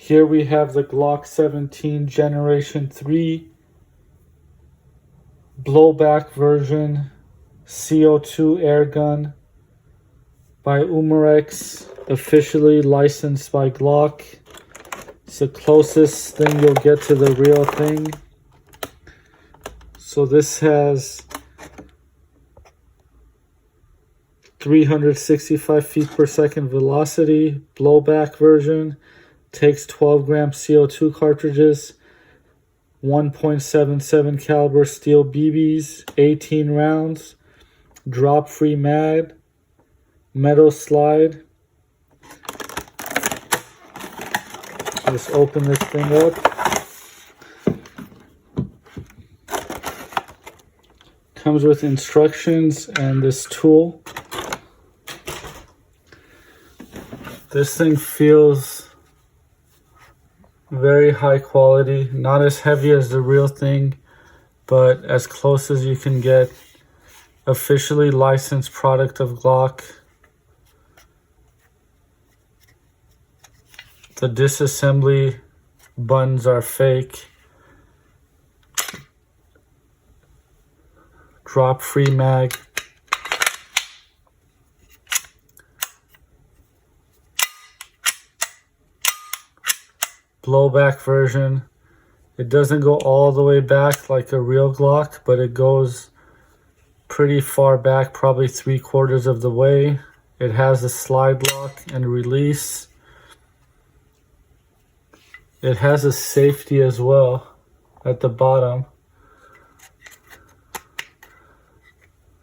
Here we have the Glock 17 Generation 3 blowback version CO2 airgun by Umarex, officially licensed by Glock. It's the closest thing you'll get to the real thing. So this has 365 feet per second velocity, blowback version, takes 12 gram CO2 cartridges, 1.77 caliber steel BBs, 18 rounds, drop-free mag, metal slide. Just open this thing up. Comes with instructions and this tool. This thing feels very high quality, not as heavy as the real thing, but as close as you can get. Officially licensed product of Glock. The disassembly buttons are fake. Drop-free mag. Blowback version. It doesn't go all the way back like a real Glock, but it goes pretty far back, probably 3/4 of the way. It has a slide lock and release. It has a safety as well at the bottom.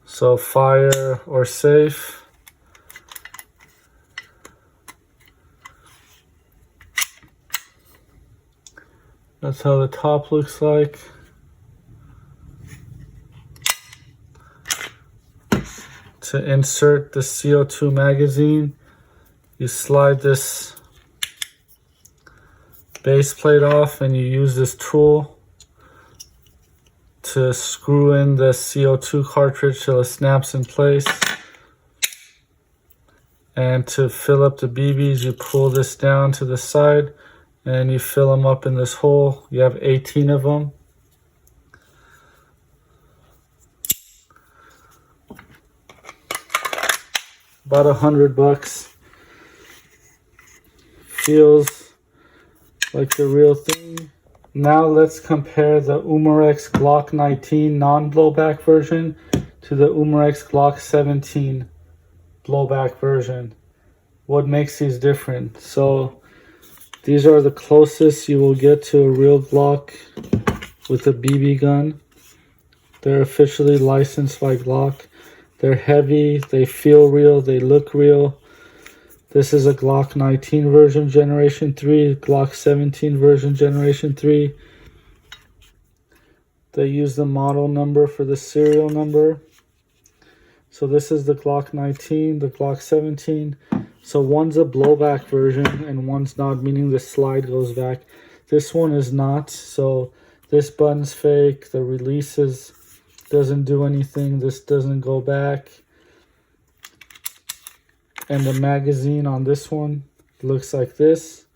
So fire or safe. That's how the top looks like. To insert the CO2 magazine, you slide this base plate off and you use this tool to screw in the CO2 cartridge till it snaps in place. And to fill up the BBs, you pull this down to the side and you fill them up in this hole. You have 18 of them. About $100. Feels like the real thing. Now let's compare the Umarex Glock 19 non-blowback version to the Umarex Glock 17 blowback version. What makes these different? So these are the closest you will get to a real Glock with a BB gun. They're officially licensed by Glock. They're heavy, they feel real, they look real. This is a Glock 19 version Generation 3, Glock 17 version Generation 3. They use the model number for the serial number. So this is the Glock 19, the Glock 17. So one's a blowback version and one's not, meaning the slide goes back. This one is not, so this button's fake, the releases doesn't do anything, this doesn't go back. And the magazine on this one looks like this.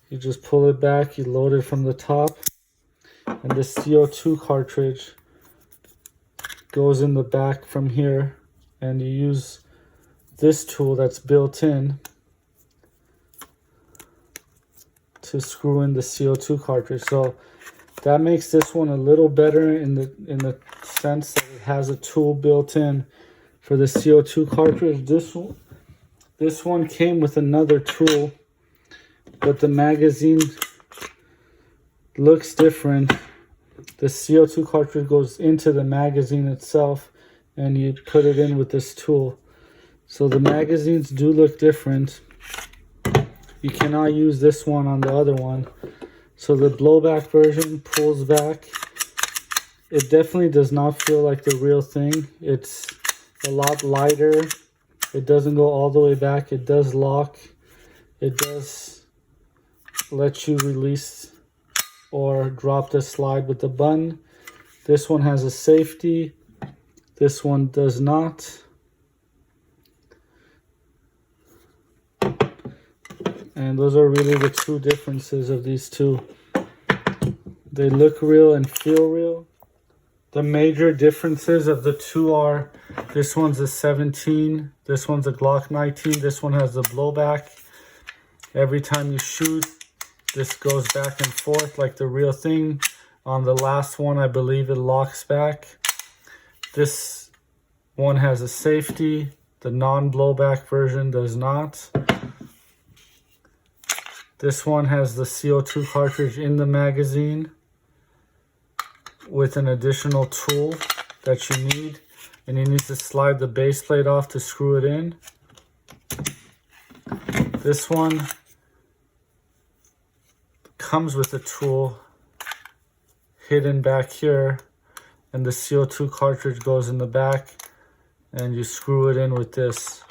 You just pull it back, you load it from the top, and the CO2 cartridge goes in the back from here, and you use this tool that's built in to screw in the CO2 cartridge. So that makes this one a little better in the sense that it has a tool built in for the CO2 cartridge. This one came with another tool, but the magazine looks different. The CO2 cartridge goes into the magazine itself, and you put it in with this tool. So the magazines do look different. You cannot use this one on the other one. So the blowback version pulls back. It definitely does not feel like the real thing. It's a lot lighter. It doesn't go all the way back. It does lock. It does let you release or drop the slide with the button. This one has a safety. This one does not. And those are really the two differences of these two. They look real and feel real. The major differences of the two are, this one's a 17, this one's a Glock 19, this one has the blowback. Every time you shoot, this goes back and forth like the real thing. On the last one, I believe it locks back. This one has a safety. The non-blowback version does not. This one has the CO2 cartridge in the magazine with an additional tool that you need. And you need to slide the base plate off to screw it in. This one comes with a tool hidden back here, and the CO2 cartridge goes in the back, and you screw it in with this.